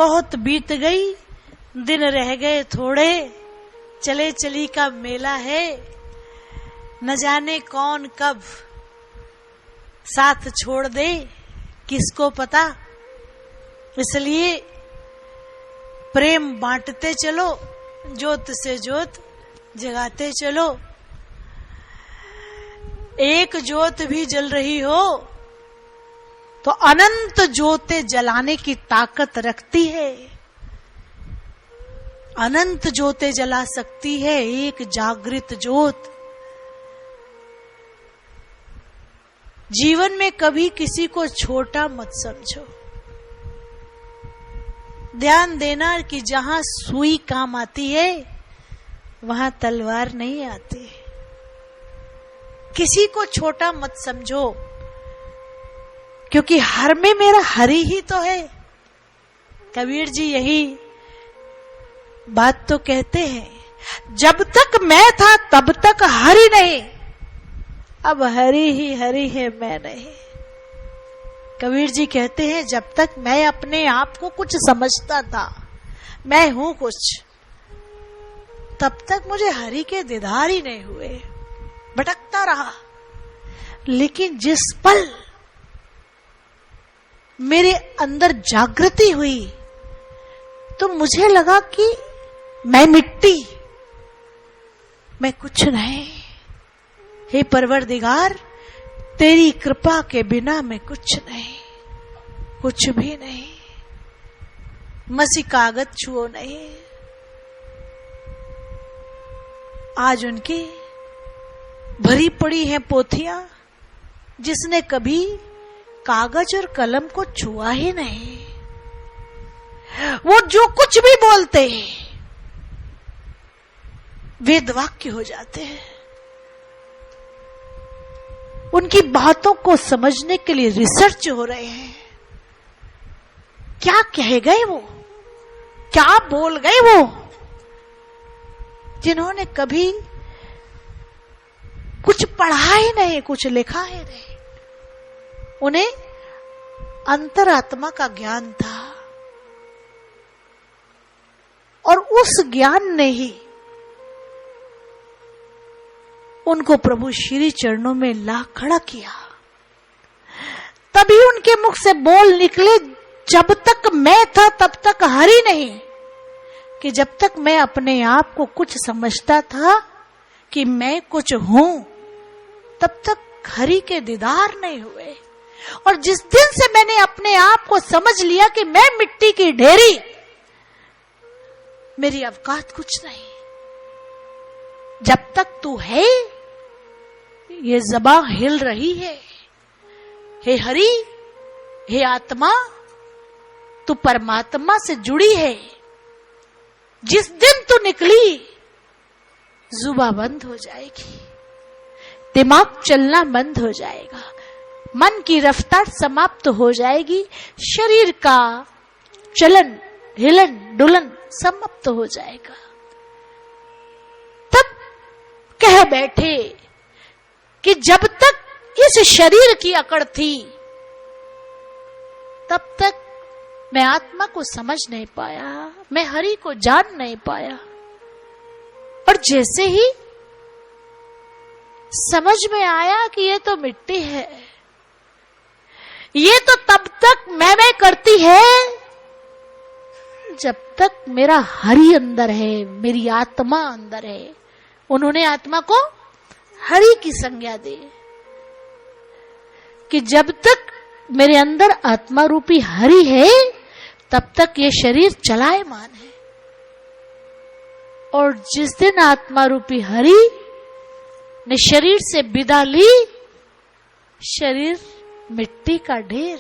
बहुत बीत गई, दिन रह गए थोड़े, चले चली का मेला है, न जाने कौन कब साथ छोड़ दे, किसको पता। इसलिए प्रेम बांटते चलो, ज्योत से ज्योत जगाते चलो। एक ज्योत भी जल रही हो तो अनंत ज्योतें जलाने की ताकत रखती है। अनंत ज्योतें जला सकती है एक जागृत ज्योत। जीवन में कभी किसी को छोटा मत समझो। ध्यान देना कि जहां सुई काम आती है वहां तलवार नहीं आती। किसी को छोटा मत समझो, क्योंकि हर में मेरा हरि ही तो है। कबीर जी यही बात तो कहते हैं, जब तक मैं था तब तक हरि नहीं, अब हरि ही हरि है, मैं नहीं। कबीर जी कहते हैं, जब तक मैं अपने आप को कुछ समझता था, मैं हूं कुछ, तब तक मुझे हरि के दीदार ही नहीं हुए, भटकता रहा। लेकिन जिस पल मेरे अंदर जागृति हुई तो मुझे लगा कि मैं मिट्टी, मैं कुछ नहीं। हे परवरदिगार, तेरी कृपा के बिना मैं कुछ नहीं, कुछ भी नहीं, मसी कागज छुओ नहीं। आज उनकी भरी पड़ी हैं पोथियां, जिसने कभी कागज और कलम को छुआ ही नहीं। वो जो कुछ भी बोलते हैं वेद वाक्य हो जाते हैं। उनकी बातों को समझने के लिए रिसर्च हो रहे हैं। क्या कह गए वो, क्या बोल गए वो, जिन्होंने कभी कुछ पढ़ा ही नहीं, कुछ लिखा ही नहीं। उन्हें अंतरात्मा का ज्ञान था और उस ज्ञान ने ही उनको प्रभु श्री चरणों में ला खड़ा किया। तभी उनके मुख से बोल निकले, जब तक मैं था तब तक हरि नहीं, कि जब तक मैं अपने आप को कुछ समझता था कि मैं कुछ हूं, तब तक हरि के दीदार नहीं हुए। और जिस दिन से मैंने अपने आप को समझ लिया कि मैं मिट्टी की ढेरी, मेरी औकात कुछ नहीं, जब तक तू है ये ज़बां हिल रही है। हे हरि, हे आत्मा, तू परमात्मा से जुड़ी है। जिस दिन तू निकली जुबां बंद हो जाएगी, दिमाग चलना बंद हो जाएगा, मन की रफ्तार समाप्त हो जाएगी, शरीर का चलन हिलन डुलन समाप्त हो जाएगा। तब कह बैठे कि जब तक इस शरीर की अकड़ थी तब तक मैं आत्मा को समझ नहीं पाया, मैं हरि को जान नहीं पाया। और जैसे ही समझ में आया कि ये तो मिट्टी है, ये तो तब तक मैं करती है जब तक मेरा हरि अंदर है, मेरी आत्मा अंदर है। उन्होंने आत्मा को हरि की संज्ञा दी कि जब तक मेरे अंदर आत्मा रूपी हरि है तब तक ये शरीर चलायमान है। और जिस दिन आत्मा रूपी हरि ने शरीर से विदा ली, शरीर मिट्टी का ढेर।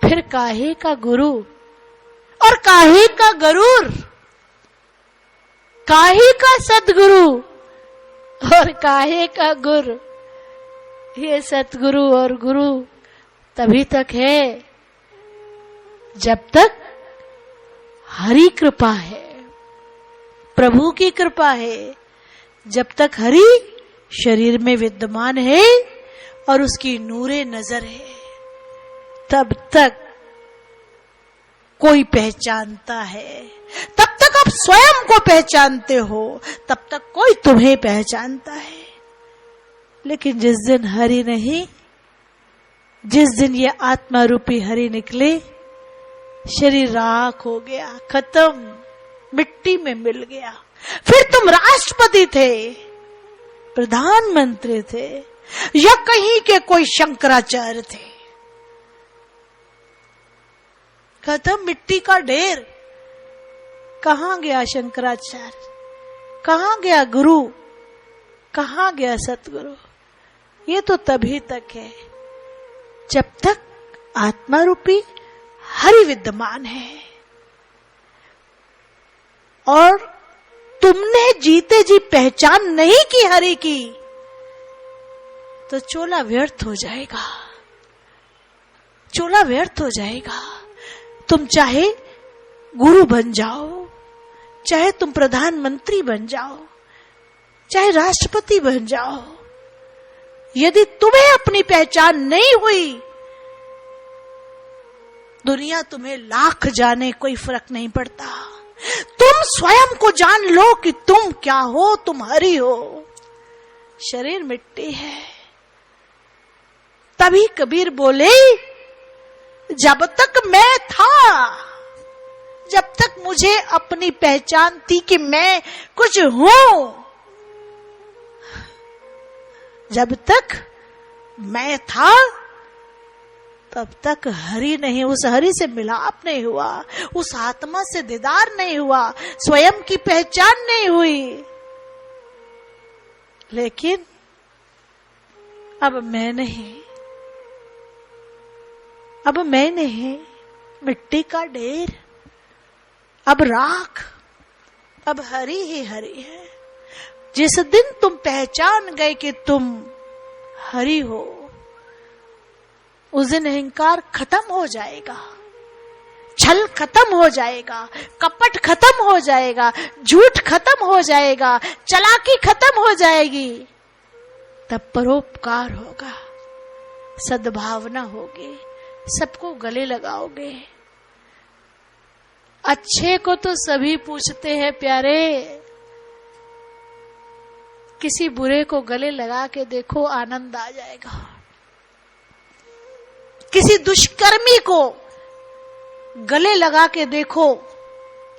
फिर काहे का गुरु और काहे का गरूर, काहे का सदगुरु और काहे का गुर। ये सतगुरु और गुरु तभी तक है जब तक हरि कृपा है, प्रभु की कृपा है। जब तक हरि शरीर में विद्यमान है और उसकी नूरे नजर है, तब तक कोई पहचानता है। तब तक आप स्वयं को पहचानते हो, तब तक कोई तुम्हें पहचानता है। लेकिन जिस दिन हरि नहीं, जिस दिन ये आत्मा रूपी हरि निकले, शरीर राख हो गया, खत्म, मिट्टी में मिल गया। फिर तुम राष्ट्रपति थे, प्रधानमंत्री थे, या कहीं के कोई शंकराचार्य थे, खत्म, मिट्टी का ढेर। कहां गया शंकराचार्य, कहां गया गुरु, कहां गया सतगुरु? ये तो तभी तक है जब तक आत्मा रूपी हरि विद्यमान है। और तुमने जीते जी पहचान नहीं की हरि की, तो चोला व्यर्थ हो जाएगा, चोला व्यर्थ हो जाएगा। तुम चाहे गुरु बन जाओ, चाहे तुम प्रधानमंत्री बन जाओ, चाहे राष्ट्रपति बन जाओ, यदि तुम्हें अपनी पहचान नहीं हुई, दुनिया तुम्हें लाख जाने, कोई फर्क नहीं पड़ता। तुम स्वयं को जान लो कि तुम क्या हो, तुम हरि हो, शरीर मिट्टी है। तभी कबीर बोले, जब तक मैं था, जब तक मुझे अपनी पहचान थी कि मैं कुछ हूं, जब तक मैं था, तब तक हरि नहीं, उस हरि से मिलाप नहीं हुआ, उस आत्मा से दीदार नहीं हुआ, स्वयं की पहचान नहीं हुई। लेकिन अब मैं नहीं, अब मैं नहीं, मिट्टी का ढेर, अब राख, अब हरि ही हरि है। जिस दिन तुम पहचान गए कि तुम हरि हो, उस दिन अहंकार खत्म हो जाएगा, छल खत्म हो जाएगा, कपट खत्म हो जाएगा, झूठ खत्म हो जाएगा, चालाकी खत्म हो जाएगी। तब परोपकार होगा, सद्भावना होगी, सबको गले लगाओगे। अच्छे को तो सभी पूछते हैं प्यारे, किसी बुरे को गले लगा के देखो, आनंद आ जाएगा। किसी दुष्कर्मी को गले लगा के देखो,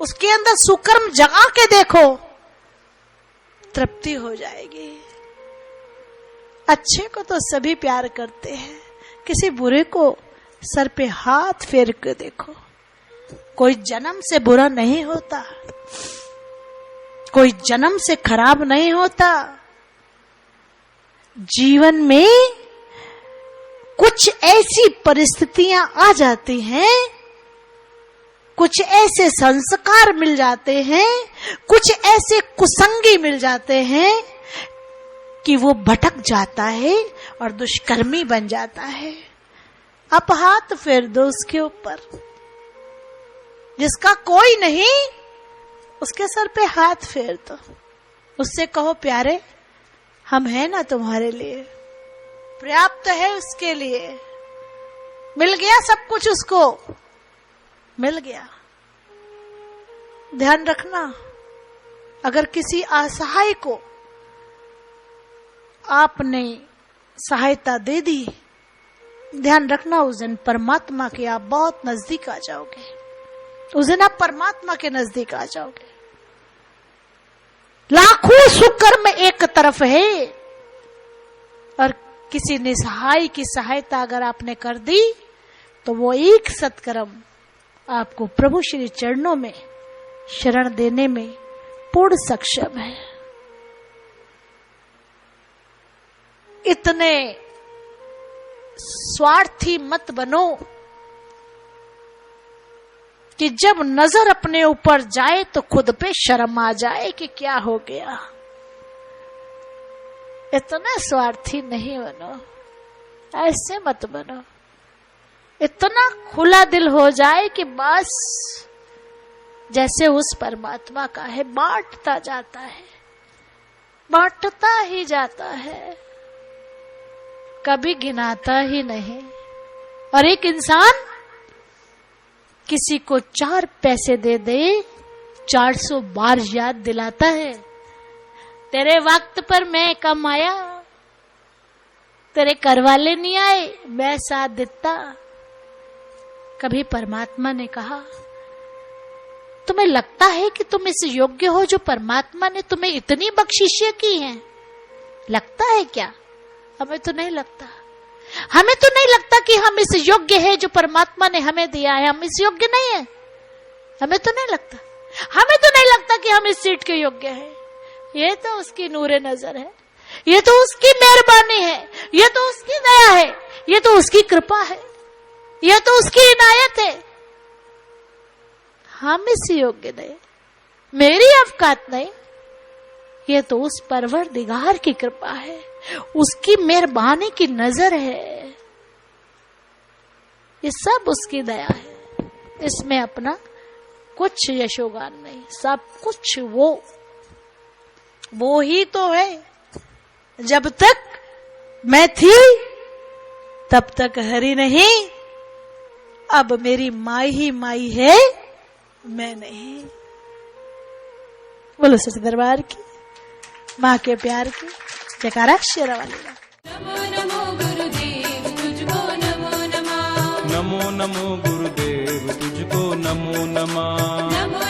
उसके अंदर सुकर्म जगा के देखो, तृप्ति हो जाएगी। अच्छे को तो सभी प्यार करते हैं, किसी बुरे को सर पे हाथ फेर के देखो, कोई जन्म से बुरा नहीं होता, कोई जन्म से खराब नहीं होता। जीवन में कुछ ऐसी परिस्थितियां आ जाती हैं, कुछ ऐसे संस्कार मिल जाते हैं, कुछ ऐसे कुसंगी मिल जाते हैं कि वो भटक जाता है और दुष्कर्मी बन जाता है। अब हाथ फेर दो उसके ऊपर, जिसका कोई नहीं उसके सर पे हाथ फेर दो, उससे कहो प्यारे हम हैं ना तुम्हारे लिए, पर्याप्त है उसके लिए, मिल गया सब कुछ, उसको मिल गया। ध्यान रखना, अगर किसी असहाय को आपने सहायता दे दी, ध्यान रखना उस दिन परमात्मा के आप बहुत नजदीक आ जाओगे, उस दिन आप परमात्मा के नजदीक आ जाओगे। लाखों सुकर्म एक तरफ है और किसी निसहाय की सहायता अगर आपने कर दी, तो वो एक सत्कर्म आपको प्रभु श्री चरणों में शरण देने में पूर्ण सक्षम है। इतने स्वार्थी मत बनो कि जब नजर अपने ऊपर जाए तो खुद पे शर्म आ जाए कि क्या हो गया। इतना स्वार्थी नहीं बनो, ऐसे मत बनो। इतना खुला दिल हो जाए कि बस जैसे उस परमात्मा का है, बांटता जाता है, बांटता ही जाता है, कभी गिनाता ही नहीं। और एक इंसान किसी को 4 पैसे दे दे 400 बार याद दिलाता है, तेरे वक्त पर मैं कम आया, तेरे करवाले नहीं आए, मैं साथ देता। कभी परमात्मा ने कहा, तुम्हें लगता है कि तुम इस योग्य हो जो परमात्मा ने तुम्हें इतनी बख्शिशें की हैं? लगता है क्या? हमें तो नहीं लगता। हमें तो नहीं लगता कि हम इस योग्य है जो परमात्मा ने हमें दिया है। हम इस योग्य नहीं है, हमें तो नहीं लगता। हमें तो नहीं लगता कि हम इस सीट के योग्य हैं। ये तो उसकी नूरे नजर है, ये तो उसकी मेहरबानी है, ये तो उसकी दया है, ये तो उसकी कृपा है, ये तो उसकी इनायत है। हम इस योग्य नहीं, मेरी औकात नहीं, ये तो उस परवरदिगार की कृपा है, उसकी मेहरबानी की नजर है, ये सब उसकी दया है। इसमें अपना कुछ यशोगान नहीं, सब कुछ वो ही तो है। जब तक मैं थी तब तक हरि नहीं, अब मेरी माई ही माई है, मैं नहीं। बोलो सच दरबार की, माँ के प्यार की जयकारा शेरा वाली। नमो नमो गुरुदेव तुझको नमो नमः। नमो नमो गुरुदेव तुझको नमो नमः। नमो